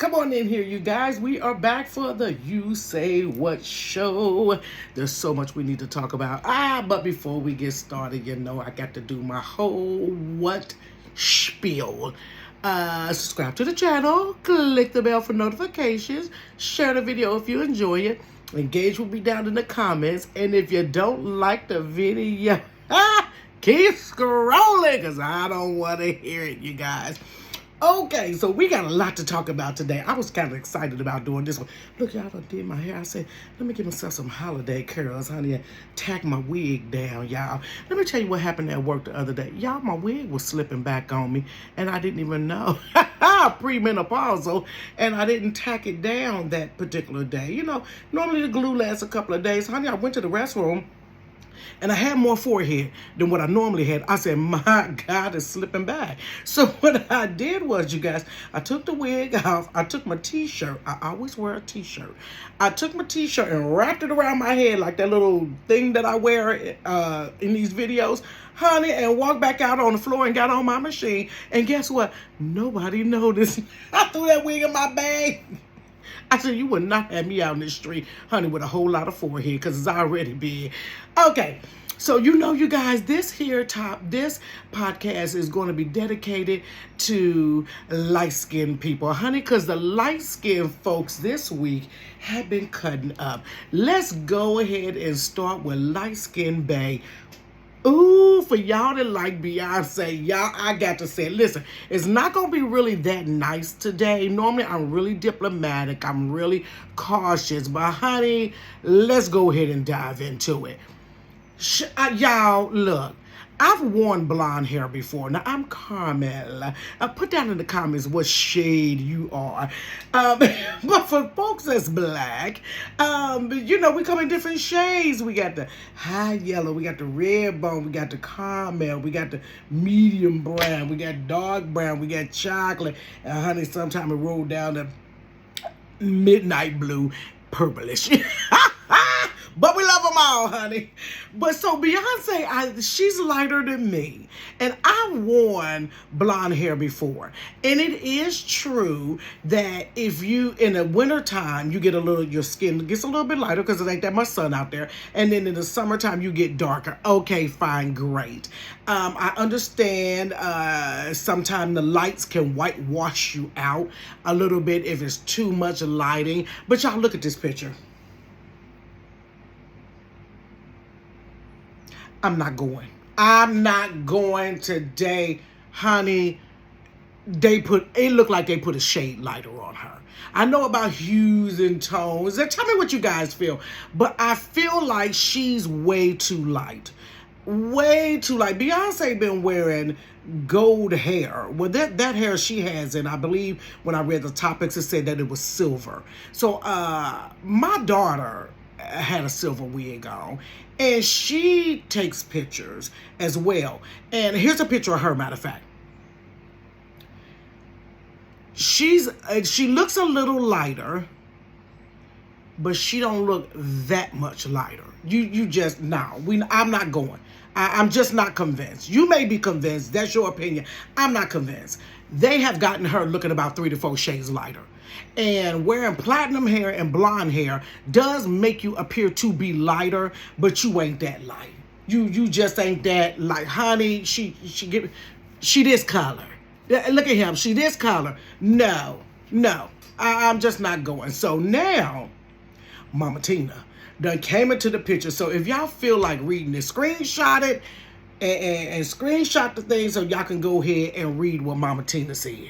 Come on in here, you guys. We are back for the You Say What show. There's so much we need to talk about. But before we get started, I got to do my whole what spiel. Subscribe to the channel, click the bell for notifications, share the video if you enjoy it, engage with me down in the comments, and if you don't like the video, keep scrolling because I don't want to hear it, you guys. Okay, so we got a lot to talk about today. I was kind of excited about doing this one. Look, y'all done did my hair. I said, let me give myself some holiday curls, honey, and tack my wig down, y'all. Let me tell you what happened at work the other day. Y'all, my wig was slipping back on me, and I didn't even know. Premenopausal, and I didn't tack it down that particular day. Normally the glue lasts a couple of days. Honey, I went to the restroom, and I had more forehead than what I normally had. I said, my God, it's slipping back. So what I did was, you guys, I took the wig off. I took my t-shirt. I always wear a t-shirt. I took my t-shirt and wrapped it around my head like that little thing that I wear in these videos, honey, and walked back out on the floor and got on my machine. And guess what? Nobody noticed. I threw that wig in my bag. I said, you would not have me out in the street, honey, with a whole lot of forehead because it's already big. Okay, so you guys, this podcast is going to be dedicated to light-skinned people, honey, because the light-skinned folks this week have been cutting up. Let's go ahead and start with light-skinned bae. Ooh, for y'all that like Beyonce, y'all, I got to say, listen, it's not going to be really that nice today. Normally, I'm really diplomatic. I'm really cautious. But, honey, let's go ahead and dive into it. Y'all, look, I've worn blonde hair before. Now, I'm Carmel. Put down in the comments what shade you are. But for folks that's black, we come in different shades. We got the high yellow. We got the red bone. We got the caramel. We got the medium brown. We got dark brown. We got chocolate. And, honey, sometimes it rolled down to midnight blue, purplish. But we love them all, honey. But so Beyonce, she's lighter than me. And I've worn blonde hair before. And it is true that if you, in the wintertime, your skin gets a little bit lighter because it ain't that much sun out there. And then in the summertime, you get darker. Okay, fine, great. I understand sometimes the lights can whitewash you out a little bit if it's too much lighting. But y'all, look at this picture. I'm not going today, honey. It looked like they put a shade lighter on her. I know about hues and tones. Tell me what you guys feel. But I feel like she's way too light. Way too light. Beyonce been wearing gold hair. Well, that hair she has, and I believe when I read the topics, it said that it was silver. So my daughter had a silver wig on, and she takes pictures as well. And here's a picture of her, matter of fact. She looks a little lighter, but she don't look that much lighter. I'm not going. I'm just not convinced. You may be convinced. That's your opinion. I'm not convinced. They have gotten her looking about 3 to 4 shades lighter. And wearing platinum hair and blonde hair does make you appear to be lighter, but you ain't that light. You just ain't that light. Honey, she this color. Look at him. She this color. No. I'm just not going. So now, Mama Tina done came into the picture. So if y'all feel like reading it, screenshot it and screenshot the thing so y'all can go ahead and read what Mama Tina said.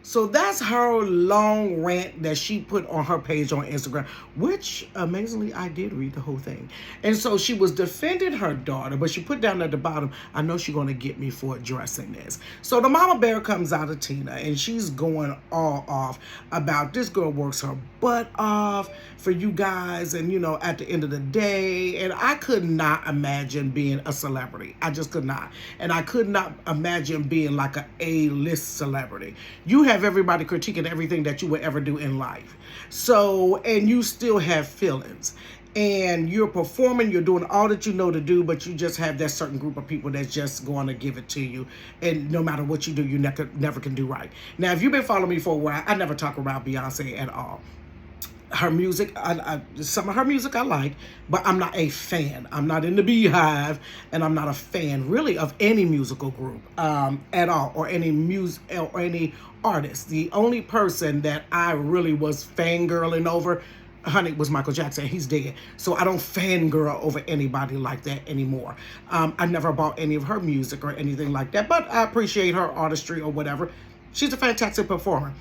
So that's her long rant that she put on her page on Instagram, which amazingly I did read the whole thing. And so she was defending her daughter, but she put down at the bottom, I know she's going to get me for addressing this. So the mama bear comes out of Tina, and she's going all off about this girl works her butt off for you guys, and at the end of the day, and I could not imagine being a celebrity. I just could not. And I could not imagine being like an A-list celebrity. You have everybody critiquing everything that you would ever do in life. So, and you still have feelings. and you're performing, you're doing all that you know to do, but you just have that certain group of people that's just going to give it to you. And no matter what you do, you never can do right. Now, if you've been following me for a while, I never talk about Beyonce at all. Her music, some of her music I like, but I'm not a fan. I'm not in the Beehive, and I'm not a fan really of any musical group at all, or any artist. The only person that I really was fangirling over, honey, was Michael Jackson. He's dead, so I don't fangirl over anybody like that anymore. I never bought any of her music or anything like that, but I appreciate her artistry or whatever. She's a fantastic performer.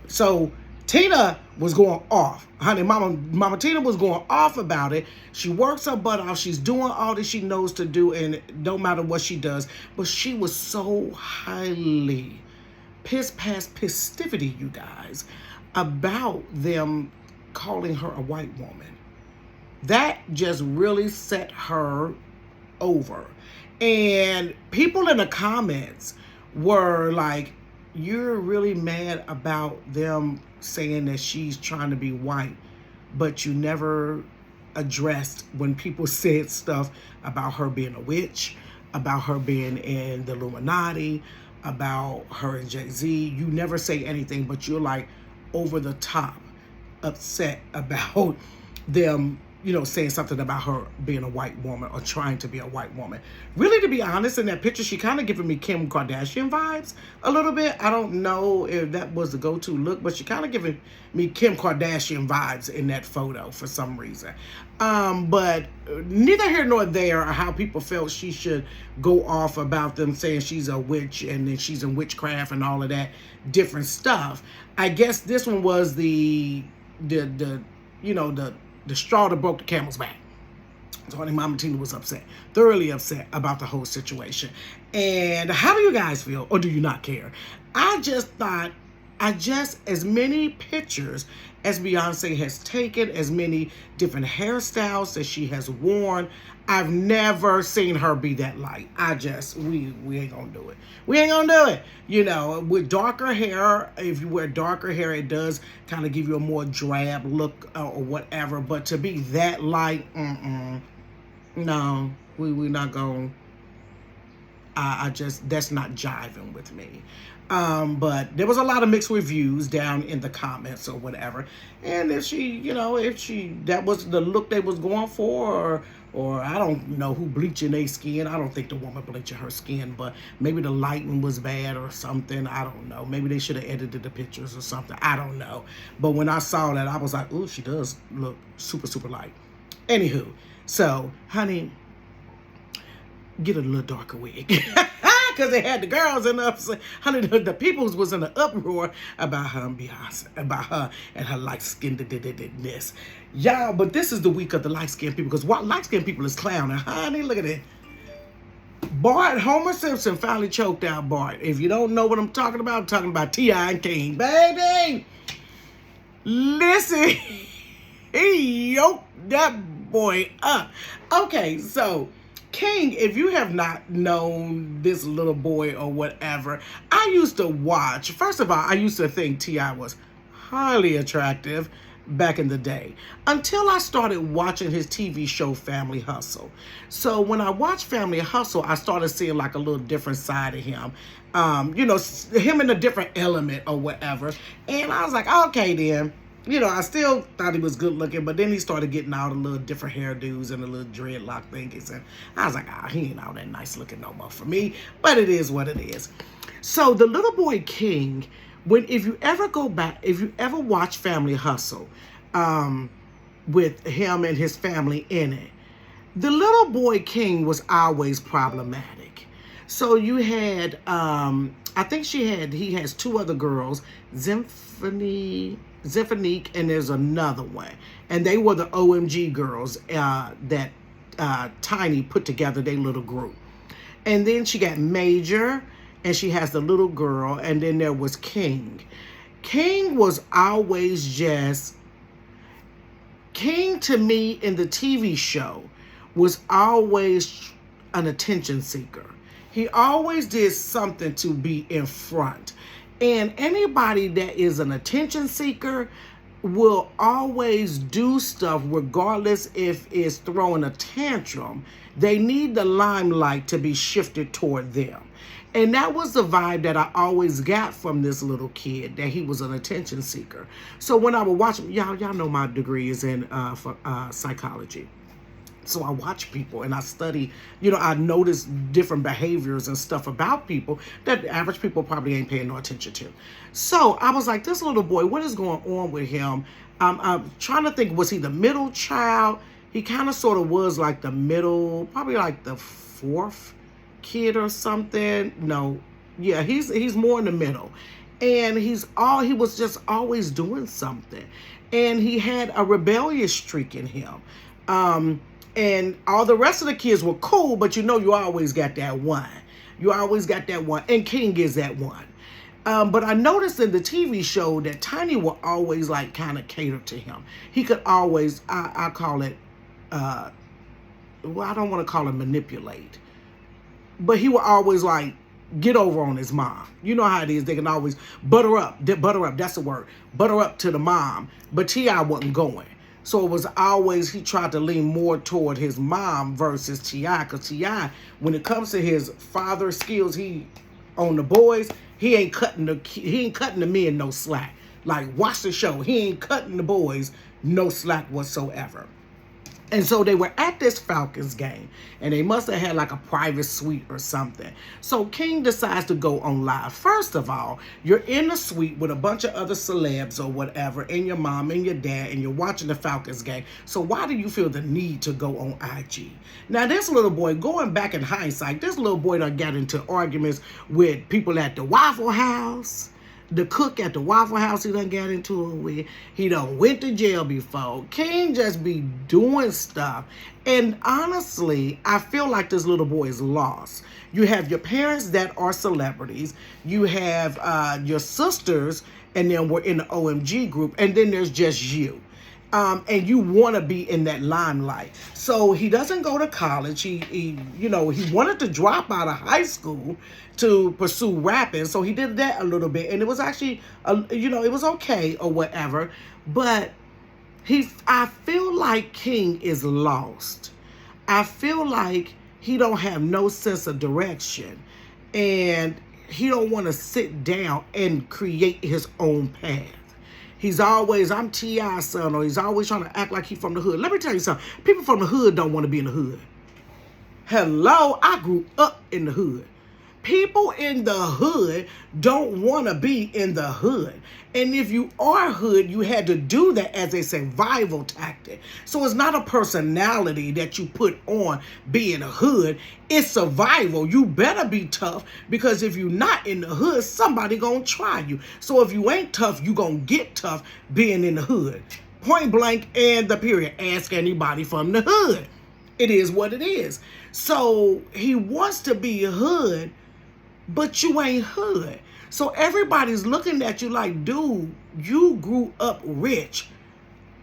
So Tina was going off. Honey, Mama Tina was going off about it. She works her butt off. She's doing all that she knows to do, and no matter what she does. But she was so highly past pistivity, you guys, about them calling her a white woman. That just really set her over. And people in the comments were like, you're really mad about them saying that she's trying to be white, but you never addressed when people said stuff about her being a witch, about her being in the Illuminati, about her and Jay-Z. You never say anything, but you're like over the top upset about them, saying something about her being a white woman or trying to be a white woman. Really, to be honest, in that picture, she kind of giving me Kim Kardashian vibes a little bit. I don't know if that was the go-to look, but she kind of giving me Kim Kardashian vibes in that photo for some reason. But neither here nor there are how people felt she should go off about them saying she's a witch and then she's in witchcraft and all of that different stuff. I guess this one was the straw that broke the camel's back. So I think Mama Tina was upset, thoroughly upset about the whole situation. And how do you guys feel, or do you not care? I just thought, as many pictures as Beyonce has taken, as many different hairstyles that she has worn, I've never seen her be that light. We ain't gonna do it. We ain't gonna do it. With darker hair, if you wear darker hair, it does kind of give you a more drab look or whatever. But to be that light, no, we're not going. That's not jiving with me. But there was a lot of mixed reviews down in the comments or whatever. And if that was the look they was going for, or I don't know who bleaching their skin. I don't think the woman bleaching her skin, but maybe the lighting was bad or something. I don't know. Maybe they should have edited the pictures or something. I don't know. But when I saw that, I was like, ooh, she does look super, super light. Anywho, so, honey, get a little darker wig. Because they had the girls in the honey, the peoples was in an uproar about her and Beyonce, about her and her light-skinnedness. Y'all, but this is the week of the light-skinned people, because what light-skinned people is clowning. Honey, look at it. Bart, Homer Simpson finally choked out Bart. If you don't know what I'm talking about T.I. and King. Baby! Listen, he yoked that boy up. Okay, so King, if you have not known this little boy or whatever, I used to watch. First of all, I used to think T.I. was highly attractive back in the day, until I started watching his TV show Family Hustle. So when I watched Family Hustle, I started seeing like a little different side of him. Him in a different element or whatever. And I was like, okay then. I still thought he was good looking, but then he started getting out a little different hairdos and a little dreadlock thingies. And I was like, he ain't all that nice looking no more for me. But it is what it is. So the little boy King, if you ever watch Family Hustle, with him and his family in it, the little boy King was always problematic. So you had, I think he has two other girls, Zimphanique, and there's another one. And they were the OMG girls that Tiny put together their little group. And then she got Major, and she has the little girl, and then there was King. King was always King to me in the TV show was always an attention seeker. He always did something to be in front. And anybody that is an attention seeker, will always do stuff regardless if it's throwing a tantrum. They need the limelight to be shifted toward them. And that was the vibe that I always got from this little kid, that he was an attention seeker. So when I would watch him, y'all know my degree is in psychology. So I watch people and I study, I notice different behaviors and stuff about people that the average people probably ain't paying no attention to. So I was like, this little boy, what is going on with him? I'm trying to think, was he the middle child? He kind of sort of was like the middle, probably like the fourth kid or something. No, yeah, he's more in the middle. And he was just always doing something. And he had a rebellious streak in him. And all the rest of the kids were cool, but you always got that one. You always got that one. And King is that one. But I noticed in the TV show that Tiny will always like kind of cater to him. He could always, I call it, I don't want to call it manipulate. But he would always like get over on his mom. You know how it is. They can always butter up. That's the word. Butter up to the mom. But T.I. wasn't going. So it was always, he tried to lean more toward his mom versus T.I. Because T.I., when it comes to his father skills, he on the boys, he ain't cutting the men no slack. Like, watch the show. He ain't cutting the boys no slack whatsoever. And so they were at this Falcons game, and they must have had like a private suite or something. So King decides to go on live. First of all, you're in the suite with a bunch of other celebs or whatever, and your mom and your dad, and you're watching the Falcons game. So why do you feel the need to go on IG? Now, this little boy, going back in hindsight, this little boy done got into arguments with people at the Waffle House. The cook at the Waffle House he done got into it with. He done went to jail before. King just be doing stuff. And honestly, I feel like this little boy is lost. You have your parents that are celebrities. You have your sisters, and then we're in the OMG group. And then there's just you. And you want to be in that limelight. So he doesn't go to college. He wanted to drop out of high school to pursue rapping. So he did that a little bit. And it was actually, it was okay or whatever. But I feel like King is lost. I feel like he don't have no sense of direction. And he don't want to sit down and create his own path. He's always, I'm T.I.'s son, or he's always trying to act like he's from the hood. Let me tell you something. People from the hood don't want to be in the hood. Hello, I grew up in the hood. People in the hood don't want to be in the hood. And if you are hood, you had to do that as a survival tactic. So it's not a personality that you put on being a hood. It's survival. You better be tough, because if you're not in the hood, somebody gonna try you. So if you ain't tough, you gonna get tough being in the hood. Point blank and the period. Ask anybody from the hood. It is what it is. So he wants to be a hood, but you ain't hood. So everybody's looking at you like, dude, you grew up rich.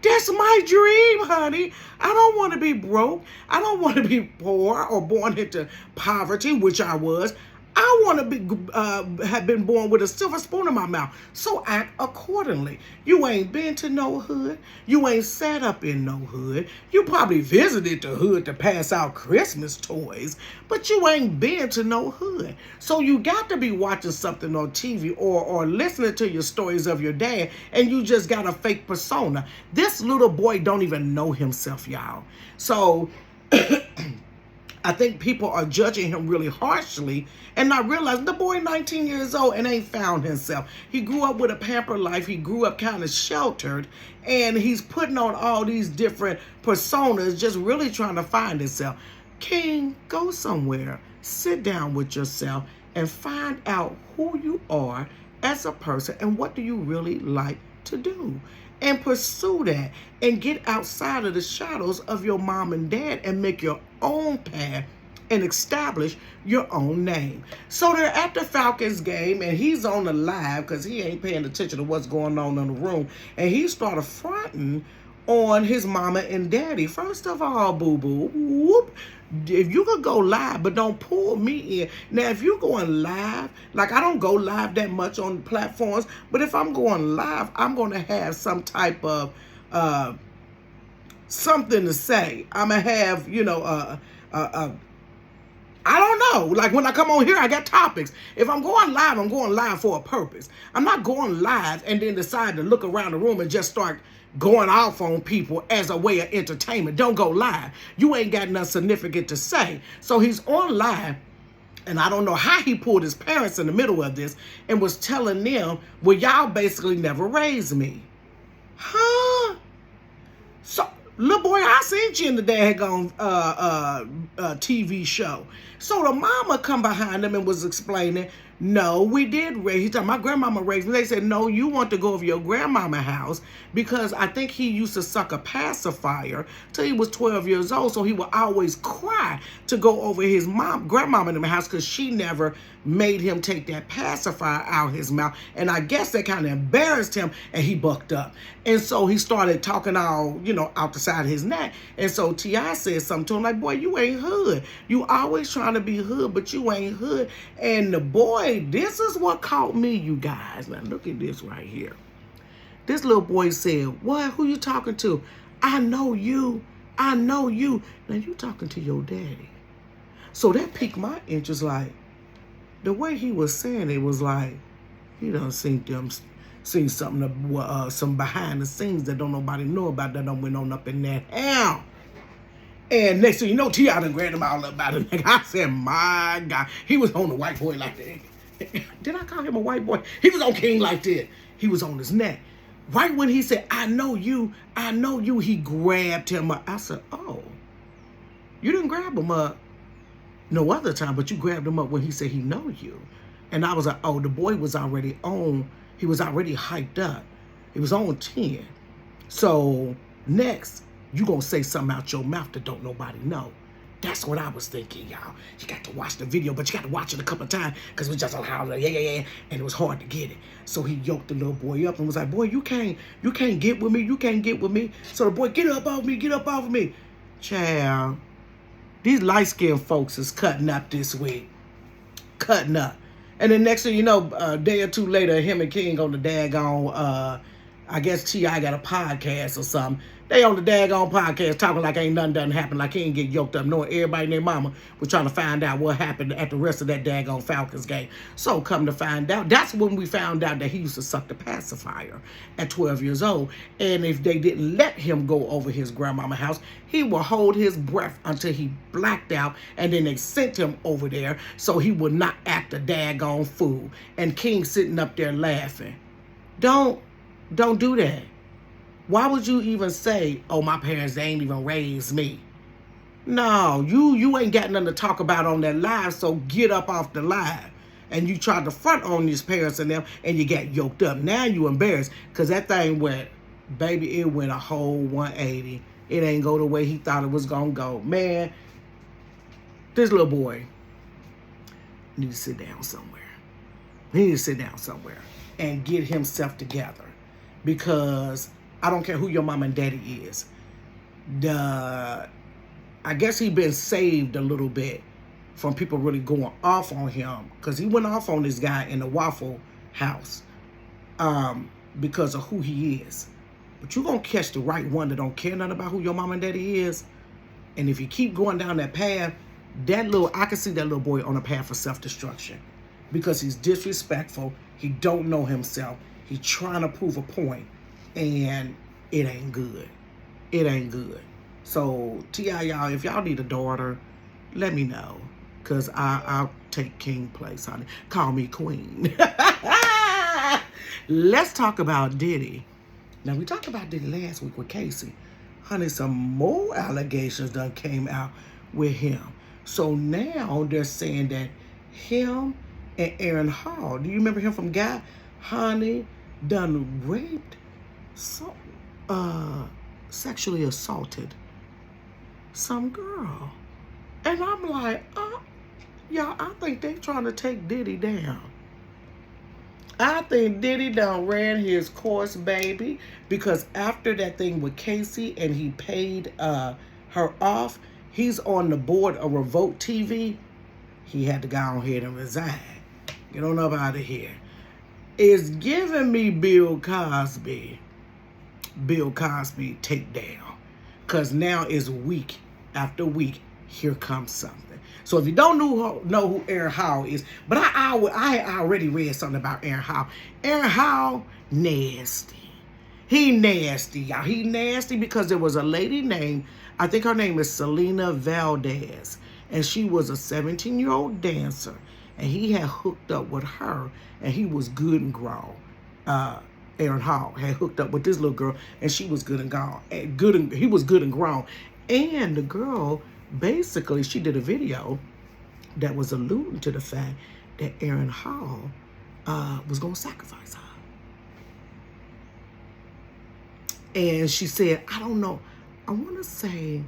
That's my dream, honey. I don't want to be broke. I don't want to be poor or born into poverty, which I was. I want to be have been born with a silver spoon in my mouth. So act accordingly. You ain't been to no hood. You ain't sat up in no hood. You probably visited the hood to pass out Christmas toys, but you ain't been to no hood. So you got to be watching something on TV or listening to your stories of your dad, and you just got a fake persona. This little boy don't even know himself, y'all. So I think people are judging him really harshly and not realizing the boy 19 years old and ain't found himself. He grew up with a pampered life. He grew up kind of sheltered, and he's putting on all these different personas, just really trying to find himself. King, go somewhere, sit down with yourself and find out who you are as a person and what do you really like to do. And pursue that and get outside of the shadows of your mom and dad and make your own path and establish your own name. So they're at the Falcons game, and he's on the live because he ain't paying attention to what's going on in the room. And he started fronting on his mama and daddy. First of all, boo-boo, whoop, if you could go live, but don't pull me in. Now, if you're going live, like I don't go live that much on platforms, but if I'm going live, I'm going to have some type of something to say. I'm going to have, I don't know. Like when I come on here, I got topics. If I'm going live, I'm going live for a purpose. I'm not going live and then decide to look around the room and just start going off on people as a way of entertainment. Don't go live. You ain't got nothing significant to say. So he's on live, and I don't know how he pulled his parents in the middle of this and was telling them, well, y'all basically never raised me. Huh? So, little boy, I seen you in the daggone TV show. So the mama come behind him and was explaining, no, we did raise. He said, my grandmama raised me. They said, no, you want to go over your grandmama house because I think he used to suck a pacifier till he was 12 years old. So he would always cry to go over his grandmama in the house because she never made him take that pacifier out his mouth. And I guess that kind of embarrassed him and he bucked up. And so he started talking all, out the side of his neck. And so T.I. said something to him like, boy, you ain't hood. You always trying to be hood, but you ain't hood. And the boy, this is what caught me, you guys. Now look at this right here. This little boy said, what? Who you talking to? I know you. I know you. Now you talking to your daddy. So that piqued my interest. Like, the way he was saying it was like, he done seen something, some behind the scenes that don't nobody know about that done went on up in that hell. And next thing you know, T.I. done grabbed him all up about it. I said, my God. He was on the white boy like that. Did I call him a white boy? He was on King like that. He was on his neck. Right when he said, I know you, he grabbed him up. I said, oh, you didn't grab him up no other time, but you grabbed him up when he said he know you. And I was like, oh, the boy was already on. He was already hyped up. He was on 10. So next, you gonna say something out your mouth that don't nobody know. That's what I was thinking, y'all. You got to watch the video, but you got to watch it a couple of times because we just hollering, yeah, and it was hard to get it. So he yoked the little boy up and was like, boy, you can't get with me, you can't get with me. So the boy, get up off me, get up off of me. Child, these light-skinned folks is cutting up this week. Cutting up. And then next thing you know, a day or two later, him and King on the daggone, I guess T.I. got a podcast or something. They on the daggone podcast talking like ain't nothing done happened, like he ain't get yoked up, knowing everybody and their mama was trying to find out what happened at the rest of that daggone Falcons game. So come to find out, that's when we found out that he used to suck the pacifier at 12 years old. And if they didn't let him go over his grandmama house, he would hold his breath until he blacked out, and then they sent him over there so he would not act a daggone fool. And King sitting up there laughing. Don't do that. Why would you even say, oh, my parents, they ain't even raised me? No, you ain't got nothing to talk about on that live, so get up off the live. And you tried to front on these parents and them, and you got yoked up. Now you embarrassed, because that thing went, baby, it went a whole 180. It ain't go the way he thought it was going to go. Man, this little boy need to sit down somewhere. He need to sit down somewhere and get himself together. Because I don't care who your mom and daddy is. I guess he been saved a little bit from people really going off on him. Because he went off on this guy in the Waffle House. Because of who he is. But you're going to catch the right one that don't care nothing about who your mom and daddy is. And if you keep going down that path, I can see that little boy on a path for self-destruction. Because he's disrespectful. He don't know himself. He's trying to prove a point. And it ain't good. It ain't good. So, T.I., y'all, if y'all need a daughter, let me know. Because I'll take King place, honey. Call me Queen. Let's talk about Diddy. Now, we talked about Diddy last week with Casey. Honey, some more allegations done came out with him. So now they're saying that him and Aaron Hall, do you remember him from Guy? Honey, done raped, sexually assaulted some girl. And I'm like, y'all, I think they trying to take Diddy down. I think Diddy done ran his course, baby, because after that thing with Casey and he paid her off, he's on the board of Revolt TV. He had to go ahead and resign. Get on up out of here. It's giving me Bill Cosby takedown. Because now it's week after week, here comes something. So if you don't know who Aaron Howell is, but I already read something about Aaron Howell. Aaron Howell, nasty. He nasty, y'all. He nasty because there was a lady named, I think her name is Selena Valdez, and she was a 17-year-old dancer, and he had hooked up with her, and he was good and grown. Aaron Hall had hooked up with this little girl, and she was good and gone. He was good and grown. And the girl, basically, she did a video that was alluding to the fact that Aaron Hall was going to sacrifice her. And she said, I don't know, I want to say,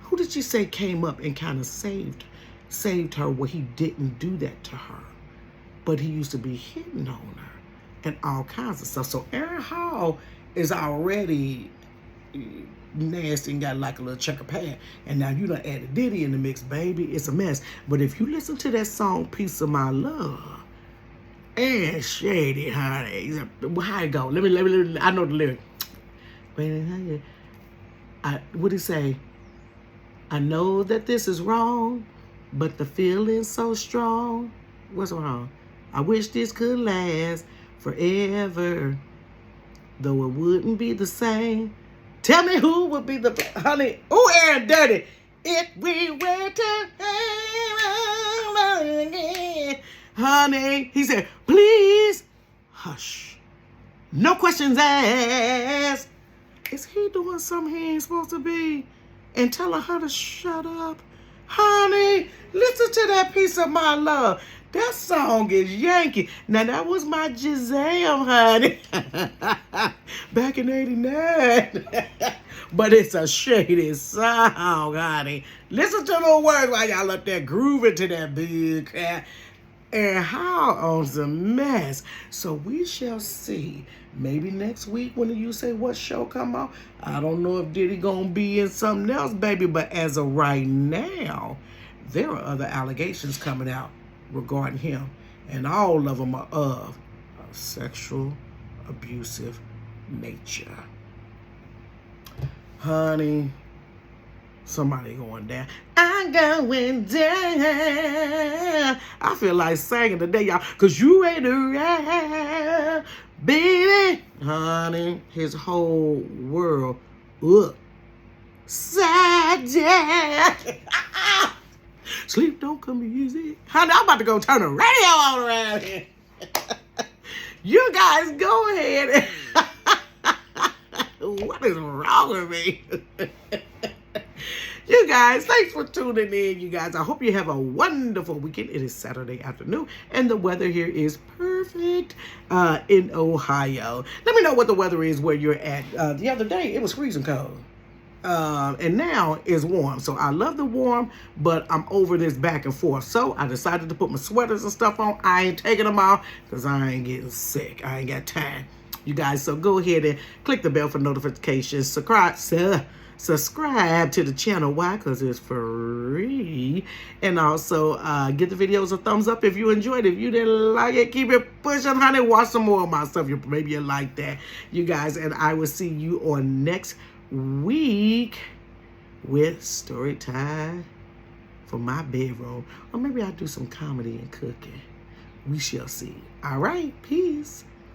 who did she say came up and kind of saved her where he didn't do that to her, but he used to be hitting on her and all kinds of stuff. So Aaron Hall is already nasty and got like a little checker pad. And now you done added Diddy in the mix, baby. It's a mess. But if you listen to that song, Piece of My Love, and Shady, honey. How it go? Let me, I know the lyric. What'd he say? I know that this is wrong, but the feeling's so strong. What's wrong? I wish this could last forever, though it wouldn't be the same. Tell me who would be the, honey, Aaron Dirty. If we were to heaven again, honey, he said, please hush, no questions asked. Is he doing something he ain't supposed to be and telling her to shut up? Honey, listen to that Piece of My Love. That song is Yankee. Now, that was my Giselle, honey. Back in 89. But it's a shady song, honey. Listen to the words while y'all up there grooving to that big cat. And how on some mess. So we shall see. Maybe next week when the You Say What show come out. I don't know if Diddy gonna be in something else, baby. But as of right now, there are other allegations coming out regarding him. And all of them are of a sexual, abusive nature. Honey, somebody going down. I'm going down. I feel like singing today, y'all, because you ain't around, baby. Honey, his whole world upside down. Sleep don't come easy. Honey, I'm about to go turn the radio on around here. You guys go ahead. What is wrong with me? You guys, thanks for tuning in, you guys. I hope you have a wonderful weekend. It is Saturday afternoon, and the weather here is perfect in Ohio. Let me know what the weather is where you're at. The other day, it was freezing cold. And now it's warm. So I love the warm, but I'm over this back and forth. So I decided to put my sweaters and stuff on. I ain't taking them off because I ain't getting sick. I ain't got time. You guys, so go ahead and click the bell for notifications. Subscribe to the channel. Why? Because it's free. And also give the videos a thumbs up if you enjoyed it. If you didn't like it, keep it pushing, honey. Watch some more of my stuff. Maybe you like that, you guys. And I will see you on next week with story time for my bedroom. Or maybe I'll do some comedy and cooking. We shall see. All right. Peace.